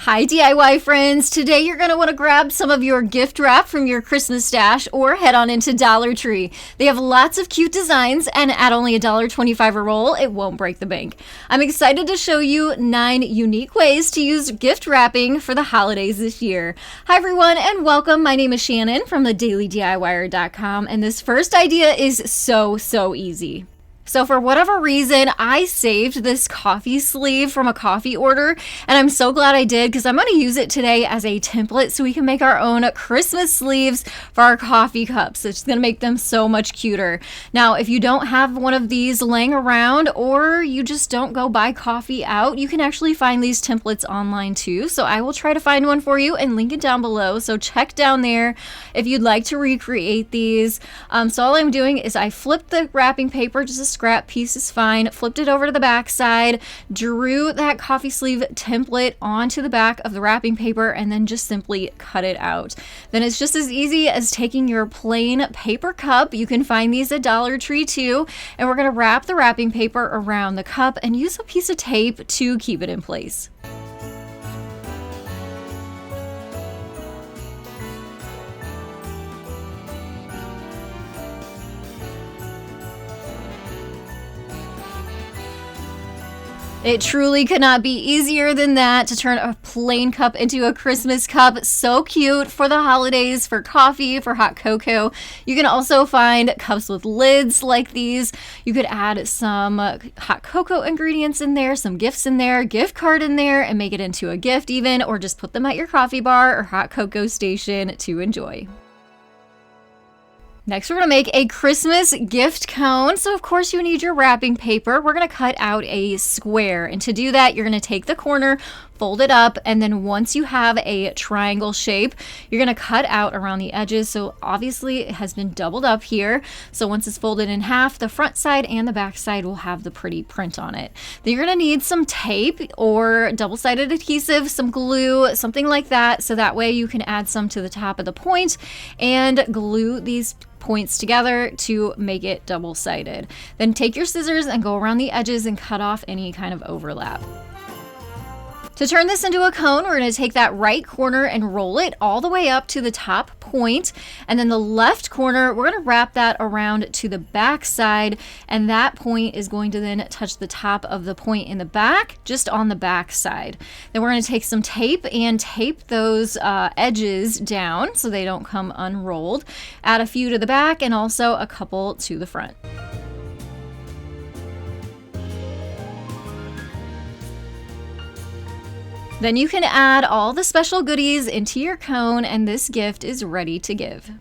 Hi DIY friends! Today you're going to want to grab some of your gift wrap from your Christmas stash or head on into Dollar Tree. They have lots of cute designs and at only $1.25 a roll, it won't break the bank. I'm excited to show you 9 unique ways to use gift wrapping for the holidays this year. Hi everyone and welcome. My name is Shannon from TheDailyDIYer.com and this first idea is so easy. So for whatever reason, I saved this coffee sleeve from a coffee order, and I'm so glad I did because I'm going to use it today as a template so we can make our own Christmas sleeves for our coffee cups. It's going to make them so much cuter. Now, if you don't have one of these laying around or you just don't go buy coffee out, you can actually find these templates online too. So I will try to find one for you and link it down below. So check down there if you'd like to recreate these. So all I'm doing is I flipped the wrapping paper, just a scrap piece is fine, flipped it over to the back side, drew that coffee sleeve template onto the back of the wrapping paper, and then just simply cut it out. Then it's just as easy as taking your plain paper cup. You can find these at Dollar Tree too, and we're going to wrap the wrapping paper around the cup and use a piece of tape to keep it in place. It truly could not be easier than that to turn a plain cup into a Christmas cup. So cute for the holidays, for coffee, for hot cocoa. You can also find cups with lids like these. You could add some hot cocoa ingredients in there, some gifts in there, gift card in there, and make it into a gift even, or just put them at your coffee bar or hot cocoa station to enjoy. Next, we're going to make a Christmas gift cone. So of course you need your wrapping paper. We're going to cut out a square. And to do that, you're going to take the corner, fold it up, and then once you have a triangle shape, you're going to cut out around the edges. So obviously it has been doubled up here. So once it's folded in half, the front side and the back side will have the pretty print on it. Then you're going to need some tape or double-sided adhesive, some glue, something like that. So that way you can add some to the top of the point and glue these points together to make it double-sided. Then take your scissors and go around the edges and cut off any kind of overlap. To turn this into a cone, we're going to take that right corner and roll it all the way up to the top point, and then the left corner, we're going to wrap that around to the back side, and that point is going to then touch the top of the point in the back, just on the back side. Then we're going to take some tape and tape those edges down so they don't come unrolled. Add a few to the back and also a couple to the front. Then you can add all the special goodies into your cone and this gift is ready to give.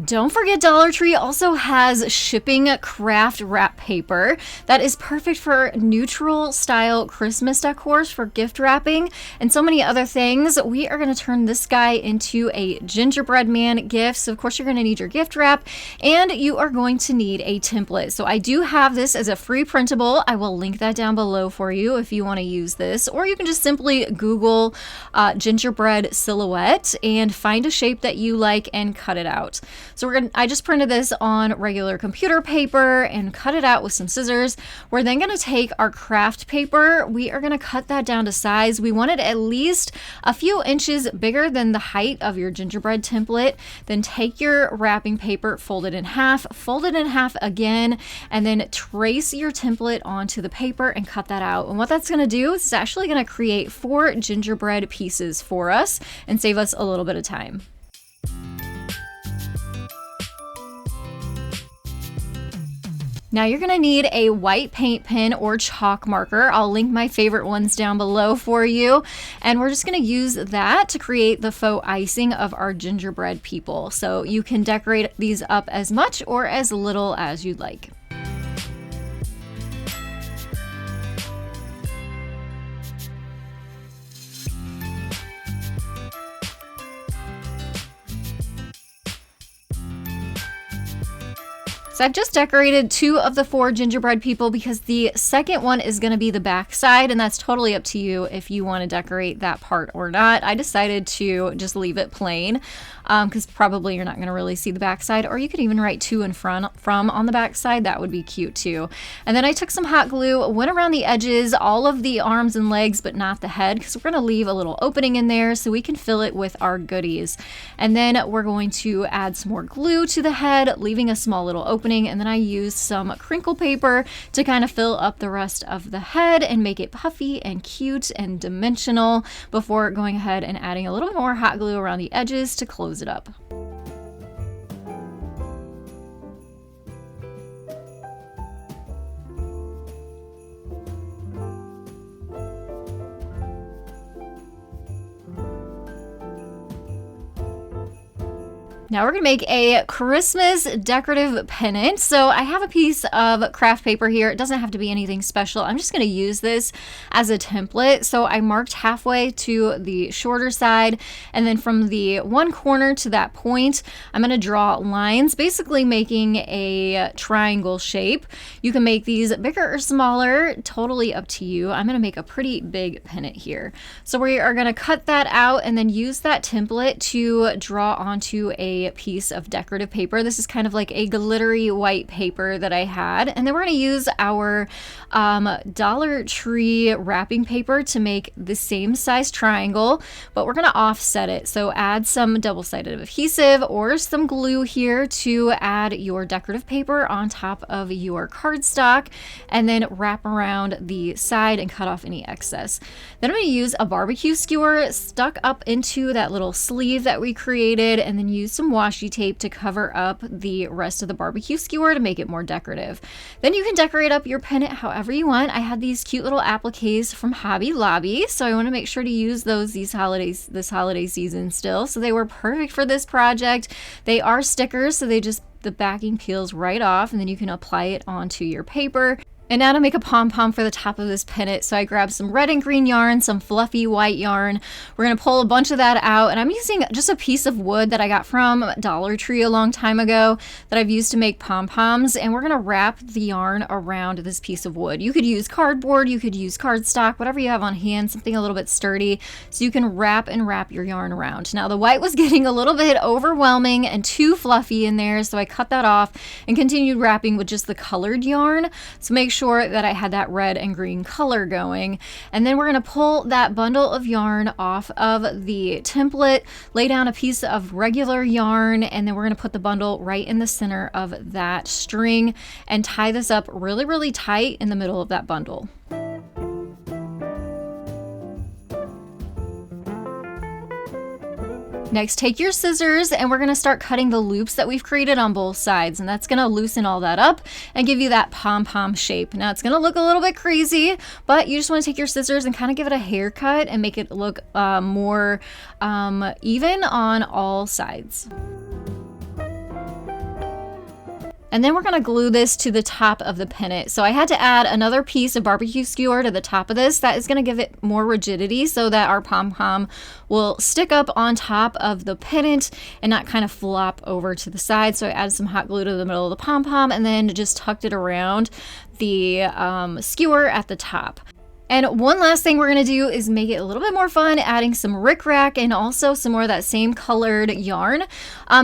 Don't forget Dollar Tree also has shipping craft wrap paper that is perfect for neutral style Christmas decors for gift wrapping and so many other things. We are going to turn this guy into a gingerbread man gift. So of course you're going to need your gift wrap and you are going to need a template. So I do have this as a free printable. I will link that down below for you if you want to use this, or you can just simply Google gingerbread silhouette and find a shape that you like and cut it out. So I just printed this on regular computer paper and cut it out with some scissors. We're then going to take our craft paper. We are going to cut that down to size. We want it at least a few inches bigger than the height of your gingerbread template. Then take your wrapping paper, fold it in half again, and then trace your template onto the paper and cut that out. And what that's going to do is it's actually going to create 4 gingerbread pieces for us and save us a little bit of time. Now you're going to need a white paint pen or chalk marker. I'll link my favorite ones down below for you. And we're just going to use that to create the faux icing of our gingerbread people. So you can decorate these up as much or as little as you'd like. So I've just decorated 2 of the 4 gingerbread people because the second one is going to be the back side, and that's totally up to you if you want to decorate that part or not. I decided to just leave it plain because probably you're not going to really see the back side, or you could even write to and from on the back side. That would be cute too. And then I took some hot glue, went around the edges, all of the arms and legs, but not the head, because we're going to leave a little opening in there so we can fill it with our goodies. And then we're going to add some more glue to the head, leaving a small little opening, and then I used some crinkle paper to kind of fill up the rest of the head and make it puffy and cute and dimensional before going ahead and adding a little bit more hot glue around the edges to close it up. Now we're going to make a Christmas decorative pennant. So I have a piece of craft paper here. It doesn't have to be anything special. I'm just going to use this as a template. So I marked halfway to the shorter side, and then from the one corner to that point, I'm going to draw lines, basically making a triangle shape. You can make these bigger or smaller, totally up to you. I'm going to make a pretty big pennant here. So we are going to cut that out and then use that template to draw onto a piece of decorative paper. This is kind of like a glittery white paper that I had. And then we're going to use our Dollar Tree wrapping paper to make the same size triangle, but we're going to offset it. So add some double-sided adhesive or some glue here to add your decorative paper on top of your cardstock, and then wrap around the side and cut off any excess. Then I'm going to use a barbecue skewer stuck up into that little sleeve that we created, and then use some washi tape to cover up the rest of the barbecue skewer to make it more decorative. Then you can decorate up your pennant however you want. I had these cute little appliques from Hobby Lobby, so I want to make sure to use those this holiday season still. So they were perfect for this project. They are stickers, so the backing peels right off, and then you can apply it onto your paper. And now to make a pom-pom for the top of this pennant, so I grabbed some red and green yarn, some fluffy white yarn. We're going to pull a bunch of that out, and I'm using just a piece of wood that I got from Dollar Tree a long time ago that I've used to make pom-poms, and we're going to wrap the yarn around this piece of wood. You could use cardboard, you could use cardstock, whatever you have on hand, something a little bit sturdy, so you can wrap your yarn around. Now the white was getting a little bit overwhelming and too fluffy in there, so I cut that off and continued wrapping with just the colored yarn. So make sure that I had that red and green color going. And then we're going to pull that bundle of yarn off of the template, lay down a piece of regular yarn, and then we're going to put the bundle right in the center of that string and tie this up really, really tight in the middle of that bundle. Next, take your scissors and we're going to start cutting the loops that we've created on both sides, and that's going to loosen all that up and give you that pom-pom shape. Now it's going to look a little bit crazy, but you just want to take your scissors and kind of give it a haircut and make it look more even on all sides. And then we're going to glue this to the top of the pennant. So I had to add another piece of barbecue skewer to the top of this. That is going to give it more rigidity so that our pom-pom will stick up on top of the pennant and not kind of flop over to the side. So I added some hot glue to the middle of the pom-pom and then just tucked it around the skewer at the top. And one last thing we're going to do is make it a little bit more fun, adding some rickrack and also some more of that same colored yarn,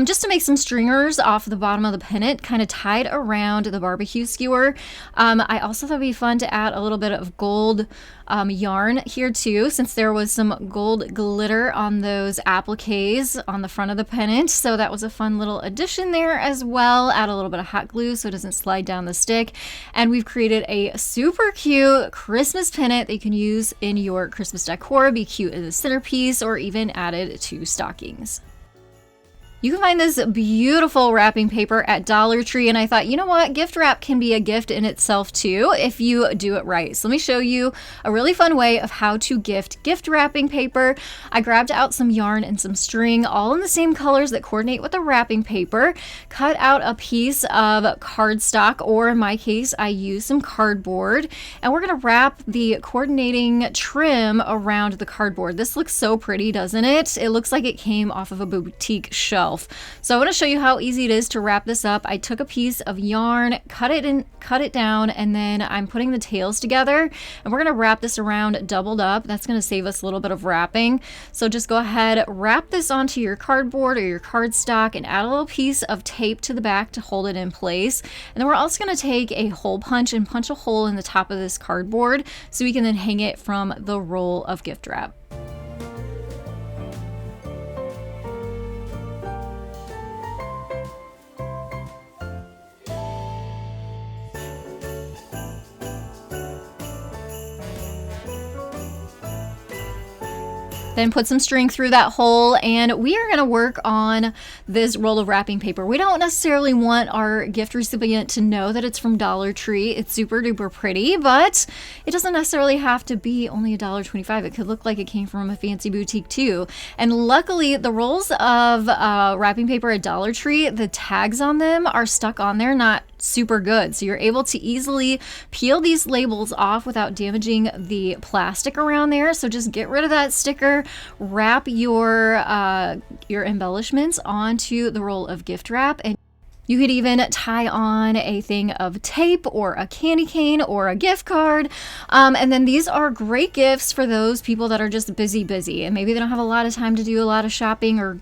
just to make some stringers off the bottom of the pennant, kind of tied around the barbecue skewer. I also thought it'd be fun to add a little bit of gold yarn here too, since there was some gold glitter on those appliques on the front of the pennant. So that was a fun little addition there as well. Add a little bit of hot glue so it doesn't slide down the stick. And we've created a super cute Christmas pennant that you can use in your Christmas decor, be cute in the centerpiece, or even added to stockings. You can find this beautiful wrapping paper at Dollar Tree, and I thought, you know what, gift wrap can be a gift in itself too if you do it right. So let me show you a really fun way of how to gift wrapping paper. I grabbed out some yarn and some string, all in the same colors that coordinate with the wrapping paper, cut out a piece of cardstock, or in my case, I used some cardboard, and we're gonna wrap the coordinating trim around the cardboard. This looks so pretty, doesn't it? It looks like it came off of a boutique shelf. yourself. So I want to show you how easy it is to wrap this up. I took a piece of yarn, cut it down, and then I'm putting the tails together, and we're going to wrap this around doubled up. That's going to save us a little bit of wrapping. So just go ahead, wrap this onto your cardboard or your cardstock, and add a little piece of tape to the back to hold it in place. And then we're also going to take a hole punch and punch a hole in the top of this cardboard so we can then hang it from the roll of gift wrap. Then put some string through that hole, and we are going to work on this roll of wrapping paper. We don't necessarily want our gift recipient to know that it's from Dollar Tree. It's super duper pretty, but it doesn't necessarily have to be only $1.25. It could look like it came from a fancy boutique too. And luckily, the rolls of wrapping paper at Dollar Tree, the tags on them are stuck on there, not super good. So you're able to easily peel these labels off without damaging the plastic around there. So just get rid of that sticker, wrap your embellishments onto the roll of gift wrap, and you could even tie on a thing of tape or a candy cane or a gift card. And then these are great gifts for those people that are just busy and maybe they don't have a lot of time to do a lot of shopping or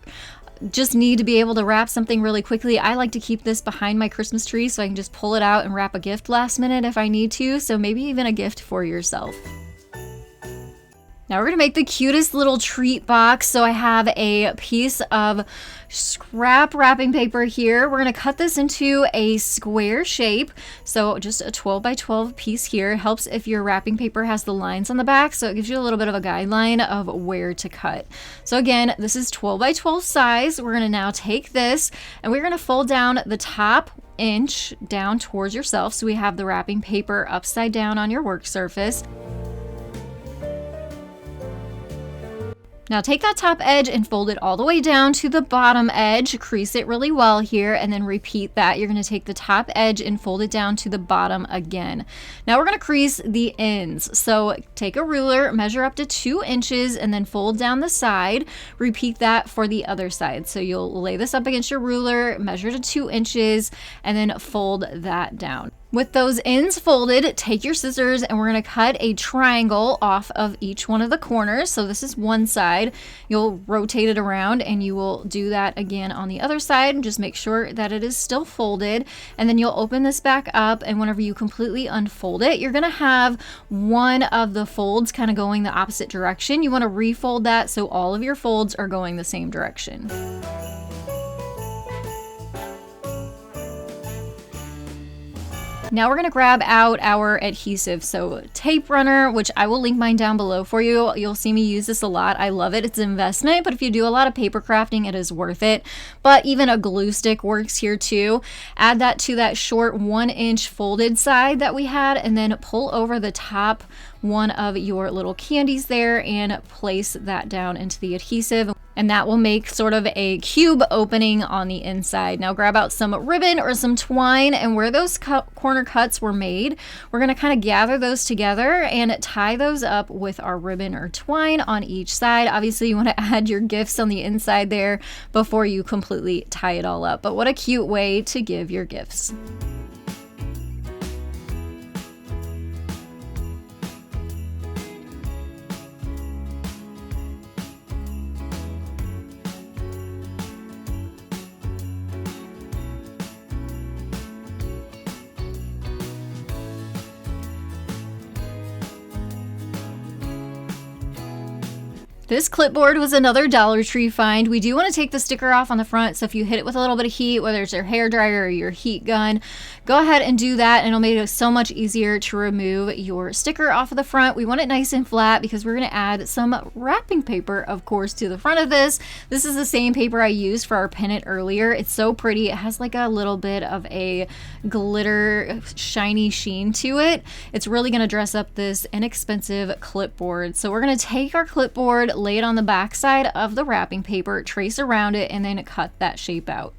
just need to be able to wrap something really quickly. I like to keep this behind my Christmas tree so I can just pull it out and wrap a gift last minute if I need to. So maybe even a gift for yourself. Now we're gonna make the cutest little treat box. So I have a piece of scrap wrapping paper here. We're gonna cut this into a square shape. So just a 12 by 12 piece here. It helps if your wrapping paper has the lines on the back, so it gives you a little bit of a guideline of where to cut. So again, this is 12 by 12 size. We're gonna now take this and we're gonna fold down the top inch down towards yourself. So we have the wrapping paper upside down on your work surface. Now take that top edge and fold it all the way down to the bottom edge, crease it really well here, and then repeat that. You're going to take the top edge and fold it down to the bottom again. Now we're going to crease the ends. So take a ruler, measure up to 2 inches, and then fold down the side. Repeat that for the other side. So you'll lay this up against your ruler, measure to 2 inches, and then fold that down. With those ends folded, take your scissors and we're going to cut a triangle off of each one of the corners. So this is one side. You'll rotate it around and you will do that again on the other side, and just make sure that it is still folded. And then you'll open this back up, and whenever you completely unfold it, you're going to have one of the folds kind of going the opposite direction. You want to refold that so all of your folds are going the same direction. Now we're going to grab out our adhesive. So tape runner, which I will link mine down below for you. You'll see me use this a lot. I love it. It's an investment, but if you do a lot of paper crafting, it is worth it. But even a glue stick works here too. Add that to that short 1-inch folded side that we had, and then pull over the top one of your little candies there and place that down into the adhesive. And that will make sort of a cube opening on the inside. Now grab out some ribbon or some twine, and where those corner cuts were made, we're going to kind of gather those together and tie those up with our ribbon or twine on each side. Obviously you want to add your gifts on the inside there before you completely tie it all up. But what a cute way to give your gifts. This clipboard was another Dollar Tree find. We do want to take the sticker off on the front, so if you hit it with a little bit of heat, whether it's your hair dryer or your heat gun, go ahead and do that, and it'll make it so much easier to remove your sticker off of the front. We want it nice and flat because we're going to add some wrapping paper, of course, to the front of this. This is the same paper I used for our pennant earlier. It's so pretty. It has like a little bit of a glitter shiny sheen to it. It's really going to dress up this inexpensive clipboard. So we're going to take our clipboard, lay it on the back side of the wrapping paper, trace around it, and then cut that shape out.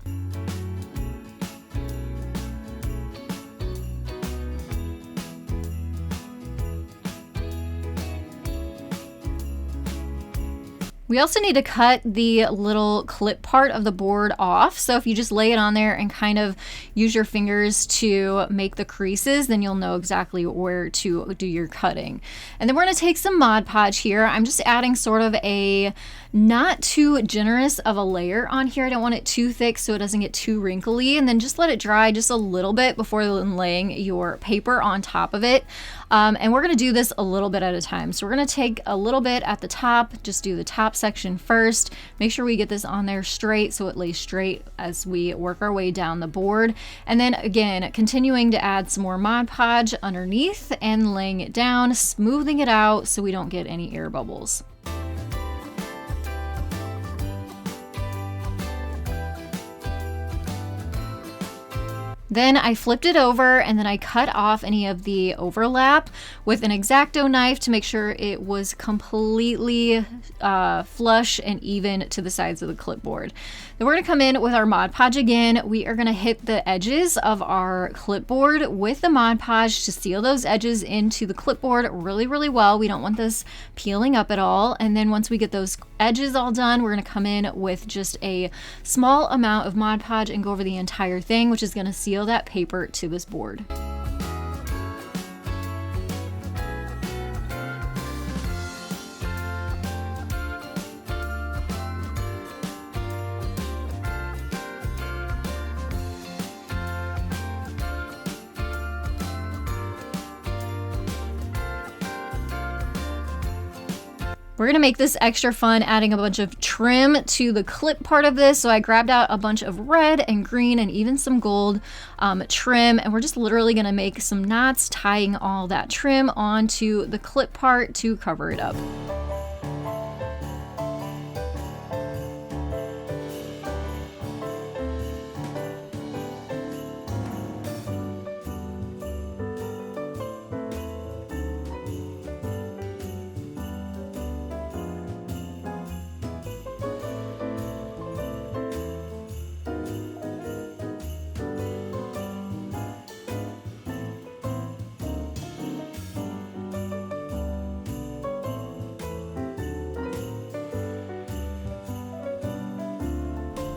We also need to cut the little clip part of the board off. So if you just lay it on there and kind of use your fingers to make the creases, then you'll know exactly where to do your cutting. And then we're going to take some Mod Podge here. I'm just adding sort of a not too generous of a layer on here. I don't want it too thick so it doesn't get too wrinkly, and then just let it dry just a little bit before laying your paper on top of it. And we're going to do this a little bit at a time. So we're going to take a little bit at the top, just do the top section first. Make sure we get this on there straight so it lays straight as we work our way down the board. And then again, continuing to add some more Mod Podge underneath and laying it down, smoothing it out so we don't get any air bubbles. Then I flipped it over and then I cut off any of the overlap with an X-Acto knife to make sure it was completely flush and even to the sides of the clipboard. Then we're going to come in with our Mod Podge again. We are going to hit the edges of our clipboard with the Mod Podge to seal those edges into the clipboard really, really well. We don't want this peeling up at all. And then once we get those edges all done, we're going to come in with just a small amount of Mod Podge and go over the entire thing, which is going to seal that paper to this board. We're going to make this extra fun, adding a bunch of trim to the clip part of this. So I grabbed out a bunch of red and green and even some gold trim, and we're just literally going to make some knots tying all that trim onto the clip part to cover it up.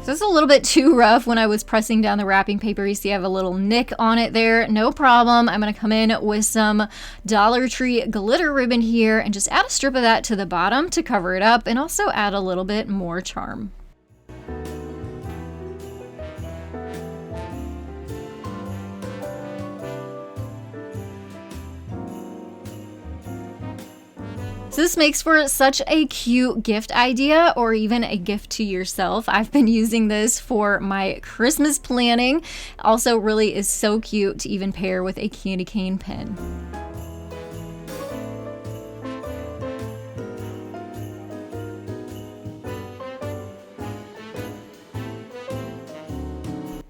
So it's a little bit too rough when I was pressing down the wrapping paper. You see I have a little nick on it there. No problem. I'm going to come in with some Dollar Tree glitter ribbon here and just add a strip of that to the bottom to cover it up and also add a little bit more charm. So this makes for such a cute gift idea or even a gift to yourself. I've been using this for my Christmas planning. Also really is so cute to even pair with a candy cane pen.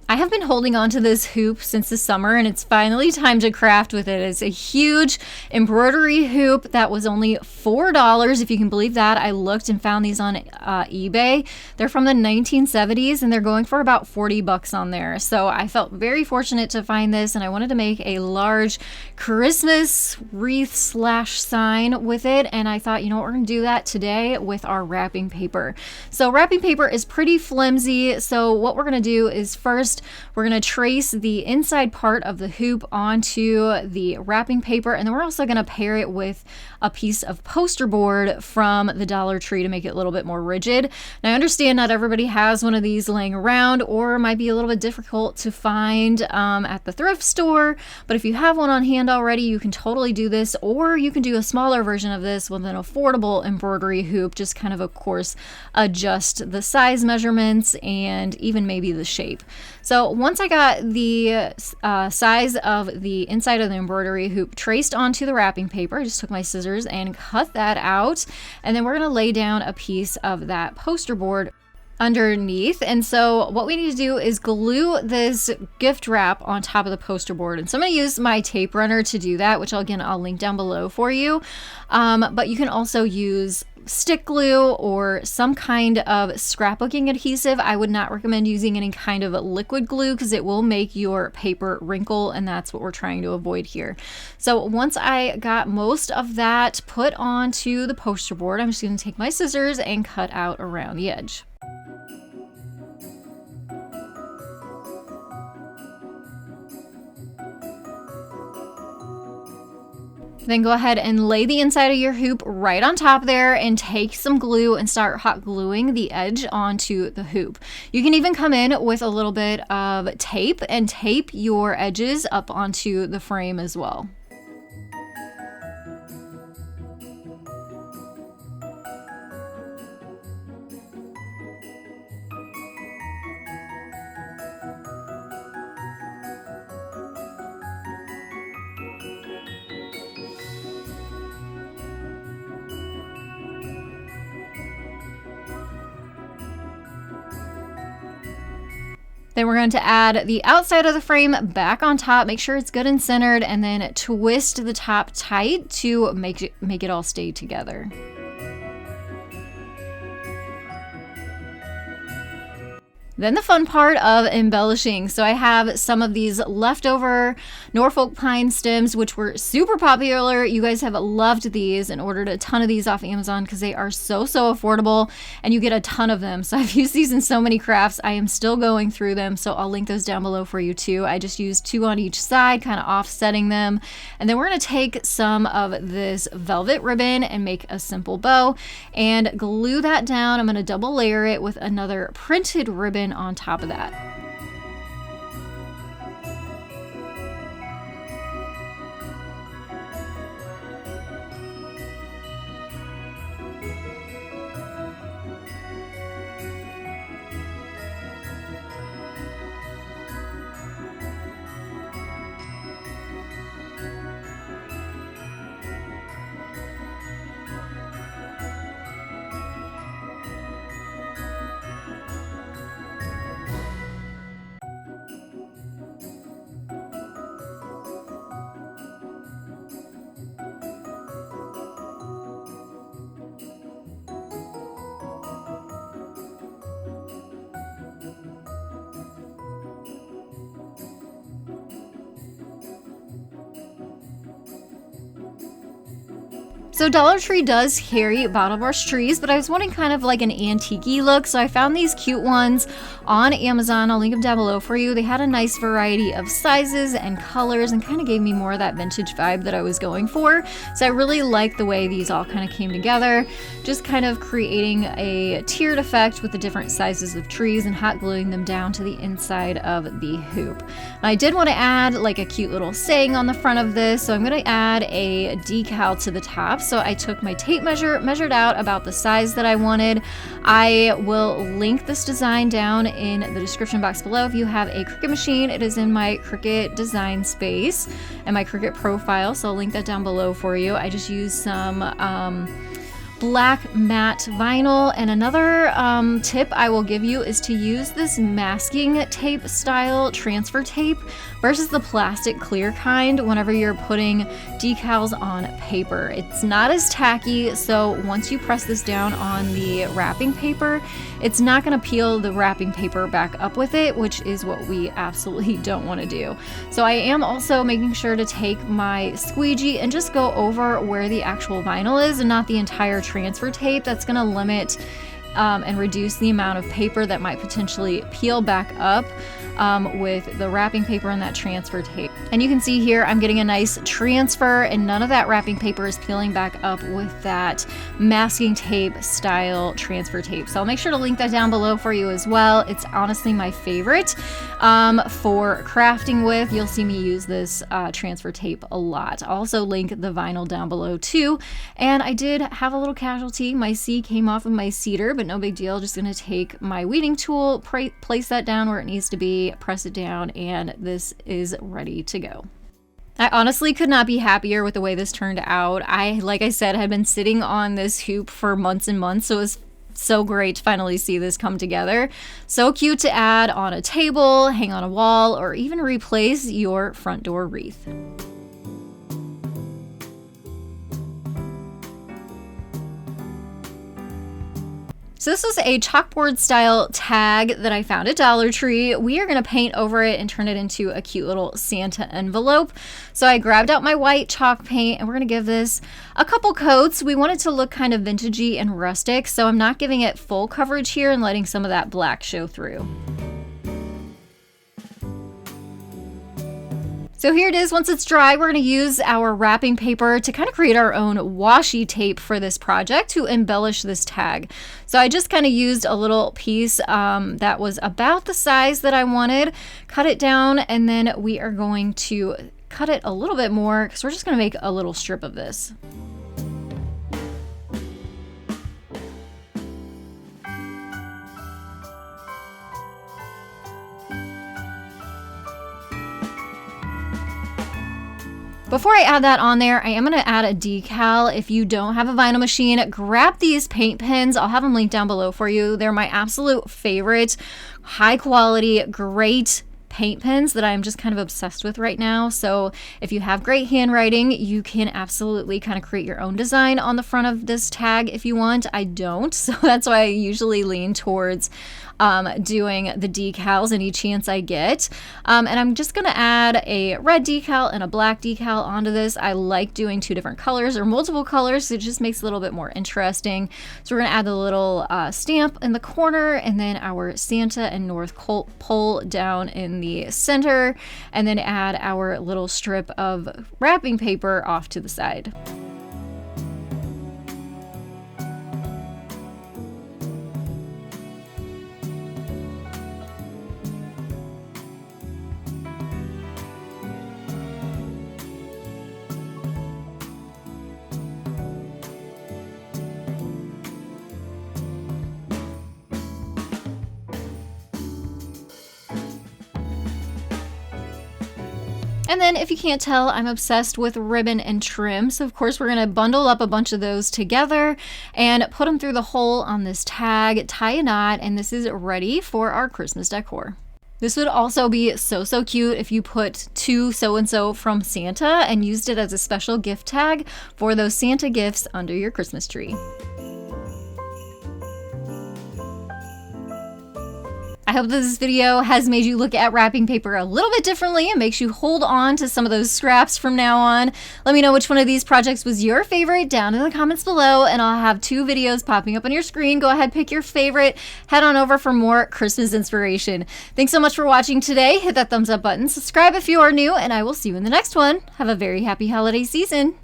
I have been holding on to this hoop since the summer and it's finally time to craft with it. It's a huge embroidery hoop that was only $4, if you can believe that. I looked and found these on eBay. They're from the 1970s and they're going for about 40 bucks on there. So I felt very fortunate to find this and I wanted to make a large Christmas wreath slash sign with it. And I thought, you know what, we're gonna do that today with our wrapping paper. So wrapping paper is pretty flimsy. So what we're gonna do is first, we're going to trace the inside part of the hoop onto the wrapping paper, and then we're also going to pair it with a piece of poster board from the Dollar Tree to make it a little bit more rigid. Now I understand not everybody has one of these laying around or it might be a little bit difficult to find at the thrift store, but if you have one on hand already, you can totally do this, or you can do a smaller version of this with an affordable embroidery hoop. Just kind of course, adjust the size measurements and even maybe the shape. So once I got the size of the inside of the embroidery hoop traced onto the wrapping paper, I just took my scissors and cut that out. And then we're going to lay down a piece of that poster board underneath. And so what we need to do is glue this gift wrap on top of the poster board. And so I'm going to use my tape runner to do that, which I'll link down below for you. But you can also use stick glue or some kind of scrapbooking adhesive. I would not recommend using any kind of liquid glue because it will make your paper wrinkle, and that's what we're trying to avoid here. So once I got most of that put onto the poster board, I'm just going to take my scissors and cut out around the edge. Then go ahead and lay the inside of your hoop right on top there and take some glue and start hot gluing the edge onto the hoop. You can even come in with a little bit of tape and tape your edges up onto the frame as well. Then we're going to add the outside of the frame back on top, make sure it's good and centered, and then twist the top tight to make it all stay together. Then the fun part of embellishing. So I have some of these leftover Norfolk pine stems, which were super popular. You guys have loved these and ordered a ton of these off Amazon because they are so affordable and you get a ton of them. So I've used these in so many crafts. I am still going through them, so I'll link those down below for you too. I just used 2 on each side, kind of offsetting them. And then we're going to take some of this velvet ribbon and make a simple bow and glue that down. I'm going to double layer it with another printed ribbon on top of that. So Dollar Tree does carry bottle brush trees, but I was wanting kind of like an antique-y look, so I found these cute ones on Amazon. I'll link them down below for you. They had a nice variety of sizes and colors and kind of gave me more of that vintage vibe that I was going for. So I really like the way these all kind of came together, just kind of creating a tiered effect with the different sizes of trees and hot gluing them down to the inside of the hoop. And I did want to add like a cute little saying on the front of this, so I'm going to add a decal to the top. So I took my tape measure, measured out about the size that I wanted. I will link this design down in the description box below. If you have a Cricut machine, it is in my Cricut design space and my Cricut profile, so I'll link that down below for you. I just used some black matte vinyl, and another tip I will give you is to use this masking tape style transfer tape versus the plastic clear kind whenever you're putting decals on paper. It's not as tacky, so once you press this down on the wrapping paper, it's not going to peel the wrapping paper back up with it, which is what we absolutely don't want to do. So I am also making sure to take my squeegee and just go over where the actual vinyl is and not the entire transfer tape. That's going to limit and reduce the amount of paper that might potentially peel back up with the wrapping paper and that transfer tape. And you can see here I'm getting a nice transfer and none of that wrapping paper is peeling back up with that masking tape style transfer tape. So I'll make sure to link that down below for you as well. It's honestly my favorite for crafting with. You'll see me use this transfer tape a lot. I'll also link the vinyl down below too. And I did have a little casualty. My C came off of my cedar, but no big deal. Just gonna take my weeding tool, place that down where it needs to be, press it down, and this is ready to go. I honestly could not be happier with the way this turned out. Like I said, had been sitting on this hoop for months and months, so it was So great to finally see this come together. So cute to add on a table, hang on a wall, or even replace your front door wreath. So this is a chalkboard style tag that I found at Dollar Tree. We are going to paint over it and turn it into a cute little Santa envelope. So I grabbed out my white chalk paint and we're going to give this a couple coats. We want it to look kind of vintagey and rustic, so I'm not giving it full coverage here and letting some of that black show through. So here it is. Once it's dry, we're going to use our wrapping paper to kind of create our own washi tape for this project to embellish this tag. So I just kind of used a little piece that was about the size that I wanted, cut it down, and then we are going to cut it a little bit more because we're just going to make a little strip of this. Before I add that on there, I am going to add a decal. If you don't have a vinyl machine, grab these paint pens. I'll have them linked down below for you. They're my absolute favorite, high quality, great paint pens that I'm just kind of obsessed with right now. So if you have great handwriting, you can absolutely kind of create your own design on the front of this tag if you want. I don't, so that's why I usually lean towards doing the decals any chance I get. And I'm just going to add a red decal and a black decal onto this. I like doing two different colors or multiple colors. It just makes it a little bit more interesting. So we're going to add the little stamp in the corner and then our Santa and North Pole down in the center, and then add our little strip of wrapping paper off to the side. And then if you can't tell, I'm obsessed with ribbon and trim. So of course we're going to bundle up a bunch of those together and put them through the hole on this tag, tie a knot, and this is ready for our Christmas decor. This would also be so cute if you put to so-and-so from Santa and used it as a special gift tag for those Santa gifts under your Christmas tree. I hope this video has made you look at wrapping paper a little bit differently and makes you hold on to some of those scraps from now on. Let me know which one of these projects was your favorite down in the comments below, and I'll have 2 videos popping up on your screen. Go ahead, pick your favorite, head on over for more Christmas inspiration. Thanks so much for watching today. Hit that thumbs up button, subscribe if you are new, and I will see you in the next one. Have a very happy holiday season.